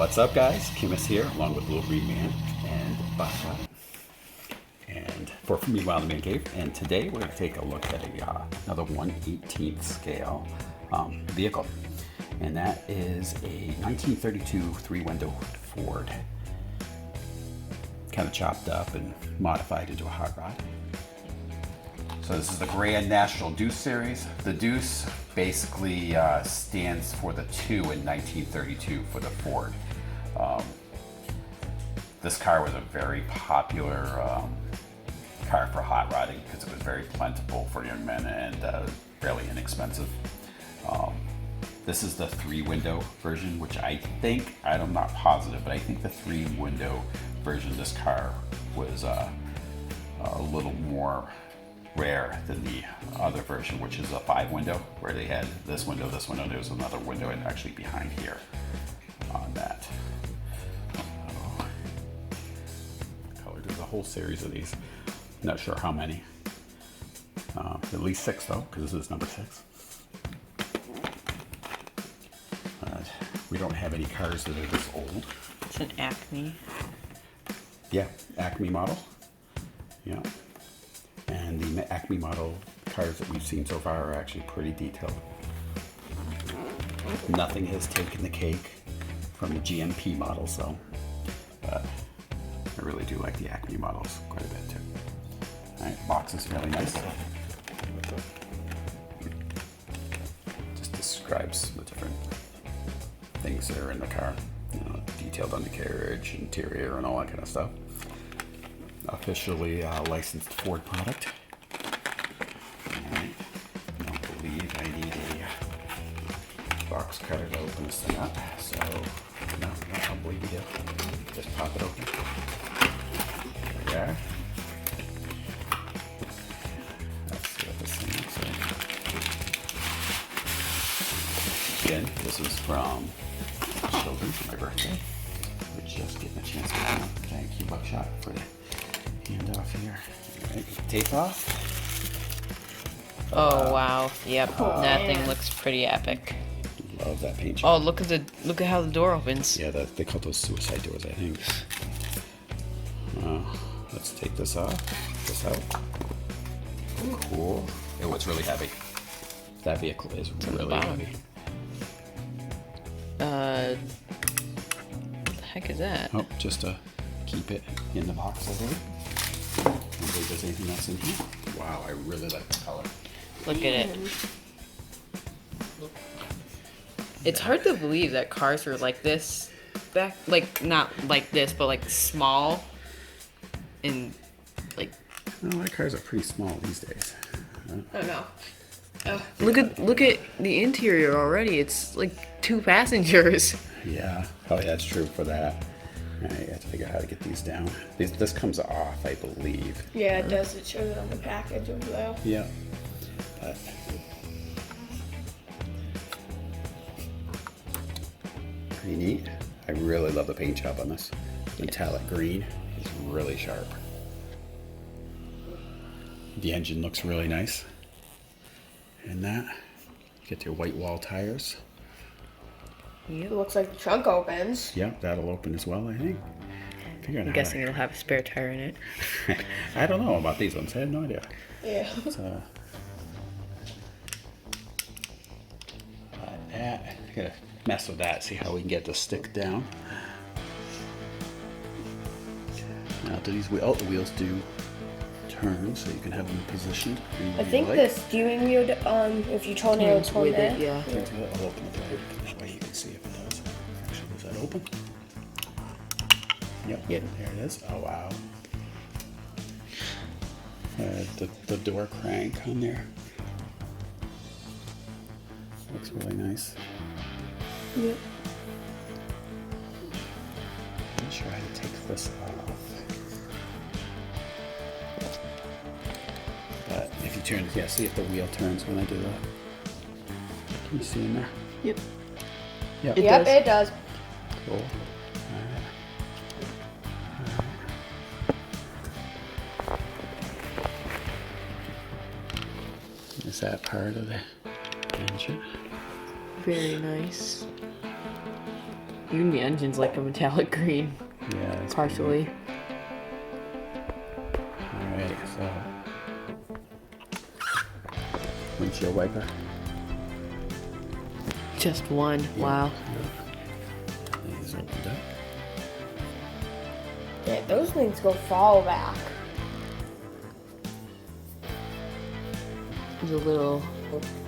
What's up, guys? Kimus here, along with Little Green Man and Bobcat, and for Meanwhile in the Man Cave. And today we're going to take a look at another 1/18th scale vehicle, and that is a 1932 three-window Ford, kind of chopped up and modified into a hot rod. So this is the Grand National Deuce series. The Deuce basically stands for the 2 in 1932 for the Ford. This car was a very popular car for hot rodding because it was very plentiful for young men and fairly inexpensive. This is the 3-window version, which I'm not positive, but I think the 3-window version of this car was a little more rare than the other version, which is a 5-window, where they had this window, and there was another window, and actually behind here on that. Color. There's a whole series of these. Not sure how many. At least 6 though, because this is number 6. We don't have any cars that are this old. It's an Acme. Yeah, Acme model. Yeah. And the Acme model cars that we've seen so far are actually pretty detailed. Nothing has taken the cake from the GMP models though. But I really do like the Acme models quite a bit too. Alright, box is really nice. Just describes the different things that are in the car. You know, detailed undercarriage, interior, and all that kind of stuff. Officially licensed Ford product. Alright, I don't believe I need a box cutter to open this thing up, so no, I don't believe we do. Just pop it open. There we are. Let's see what this thing looks like. Again, this was from children for my birthday. We're just getting a chance to come up. Thank you, Buckshot, for the hand off here. Alright, tape off. Oh wow! Yep, that thing looks pretty epic. Love that paint Oh, job. look at how the door opens. Yeah, they call those suicide doors, I think. Let's take this off. This out. Cool. Oh, it's really heavy. That vehicle is really heavy. The heck is that? Oh, just to keep it in the box a little. I don't believe there's anything else in here. Wow, I really like the color. Look at it. It's hard to believe that cars were like this back, like not like this, but like small and like. Oh, my cars are pretty small these days. Oh no. Oh. Look at the interior already. It's like 2 passengers. Yeah. Oh, yeah, that's true for that. I have to figure out how to get these down. This comes off, I believe. Yeah, it does. It shows it on the package over there. Yeah. But pretty neat. I really love the paint job on this. Metallic green is really sharp. The engine looks really nice. And that, you get your white wall tires. It looks like the trunk opens. Yeah, that'll open as well, I think. I'm guessing it'll have a spare tire in it. I don't know about these ones. I have no idea. Yeah. So, that, I gotta mess with that, see how we can get the stick down. Now, do these the wheels do turn, so you can have them positioned? I think the steering wheel, if you turn it, it'll turn there. Yeah. I'll open it right. That way you can see if it does. Actually, is that open? Yep. There it is. Oh wow. The door crank on there. Looks really nice. Yep. Let me try to take this off. But if you turn, yeah, see if the wheel turns when I do that. Can you see in there? Yep. Yep. Yep, it does. Cool. Is that part of the engine? Very nice. Even the engine's like a metallic green, Yeah, it's partially. Alright, so windshield wiper. Just one. Wow. These opened up. Yeah, those things go fall back.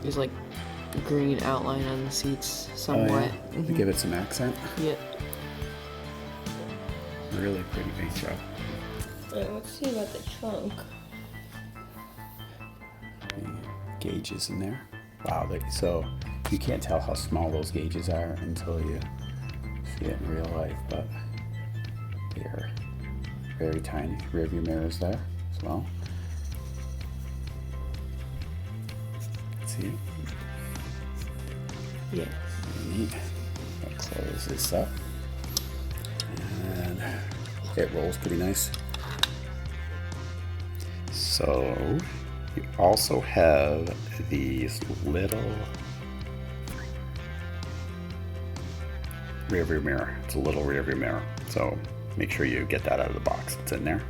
There's like green outline on the seats somewhat. To give it some accent. Yep. Really pretty paint job. Wait, let's see about the trunk. The gauges in there. Wow, so you can't tell how small those gauges are until you see it in real life, but they are very tiny. Rear view mirrors there as well. See it? Yeah. Very neat. I'll close this up. And it rolls pretty nice. So you also have these little rear view mirror. It's a little rear view mirror. So make sure you get that out of the box. It's in there.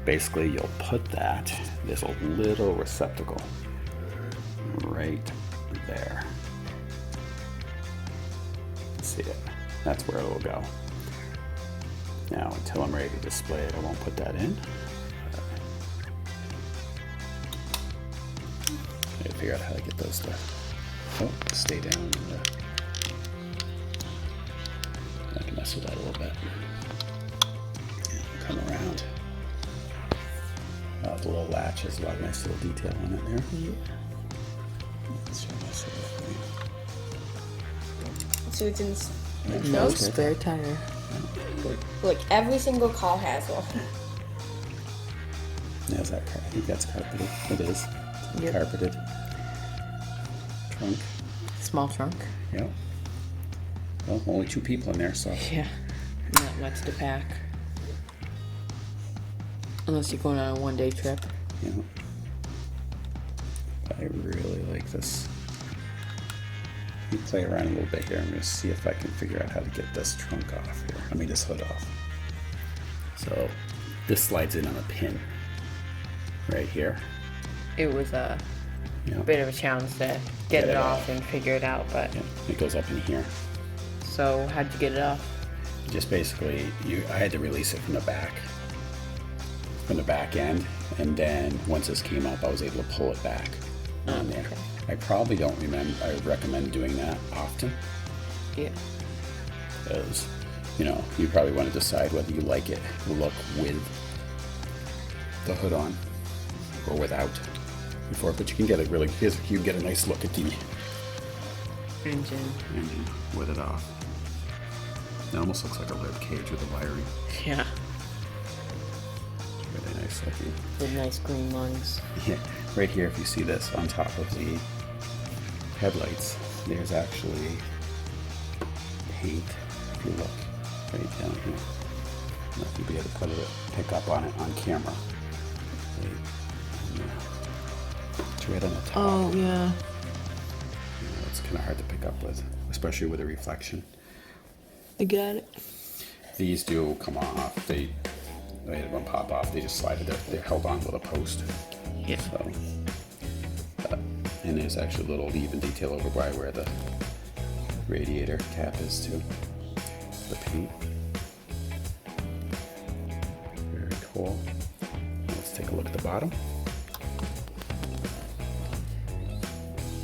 Basically, you'll put that, this little receptacle right there. See it? That's where it'll go. Now, until I'm ready to display it, I won't put that in. I gotta figure out how to get those to stay down. And, I can mess with that a little bit. Come around. The little latch has a lot of nice little detail on it there. Yeah. Let's show this for you. So it's in the No trunk. spare tire. Like every single car has one. There's that car. I think that's carpeted. It is. Yep. Carpeted. Trunk. Small trunk. Yep. Well, only 2 people in there, so. Yeah. Not much to pack. Unless you're going on a one-day trip. Yeah. I really like this. Let me play around a little bit here. I'm going to see if I can figure out how to get this trunk off here. I mean, this hood off. So this slides in on a pin right here. It was a Yeah. bit of a challenge to get it off and figure it out, but Yeah. It goes up in here. so how'd you get it off? Just basically, I had to release it from the back end, and then once this came up, I was able to pull it back on there. Okay. I probably don't remember. I would recommend doing that often, Yeah. because you probably want to decide whether you like it look with the hood on or without before. But you can get a you can get a nice look at the Engine. engine with it off. It almost looks like a rib cage with the wiring. Yeah. Really nice looking. With nice green lungs. Yeah, right here, if you see this on top of the headlights, there's actually paint. If you look right down here, I don't know if you'll be able to pick up on it on camera. It's right on the top. Oh, yeah. It's kind of hard to pick up with, especially with a reflection. I got it. These do come off. They don't pop off. They just slide it. They're held on with a post. Yeah. So, and there's actually a little even detail over by where the radiator cap is too. The paint. Very cool. Let's take a look at the bottom.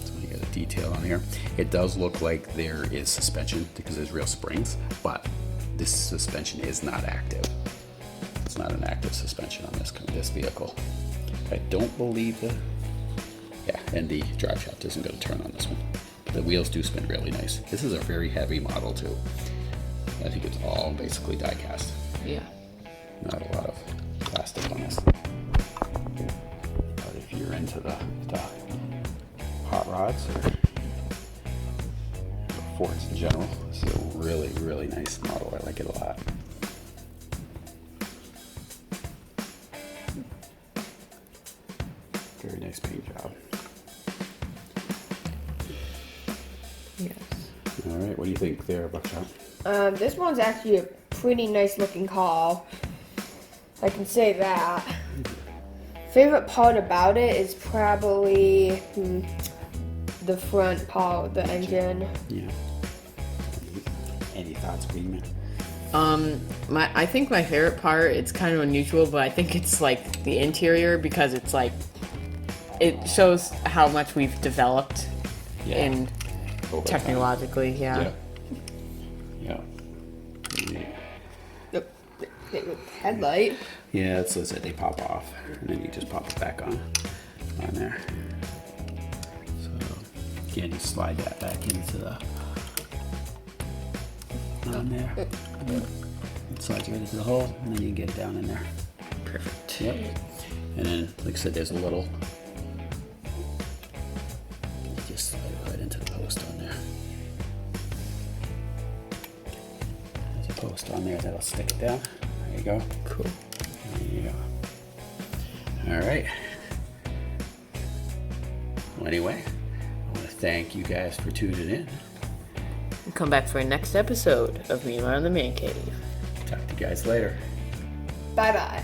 So you got a detail on here. It does look like there is suspension because there's real springs, but this suspension is not active. It's not an active suspension on this vehicle. I don't believe and the drive shaft isn't going to turn on this one. But the wheels do spin really nice. This is a very heavy model too. I think it's all basically die cast. Yeah. Not a lot of plastic on this. But if you're into the hot rods or Fords in general, this is a really, really nice model. I like it a lot. Very nice paint job. Yes. All right, what do you think there, Buckshot? This one's actually a pretty nice looking car. I can say that. Favorite part about it is probably the front part, the engine. Yeah. Any thoughts, Green Man? I think my favorite part, it's kind of unusual, but I think it's like the interior, because it's like it shows how much we've developed in Over technologically. time. Yeah. The headlight. Yeah, it says that they pop off, and then you just pop it back on there. So again, you slide that back into the on there. It slides right into the hole, and then you get it down in there. Perfect. Yep. And then, like I said, there's a little. You just slide it right into the post on there. There's a post on there that'll stick it down. There you go. Cool. There you go. All right. Well, anyway, I want to thank you guys for tuning in. Come back for our next episode of Meanwhile in the Man Cave. Talk to you guys later. Bye bye.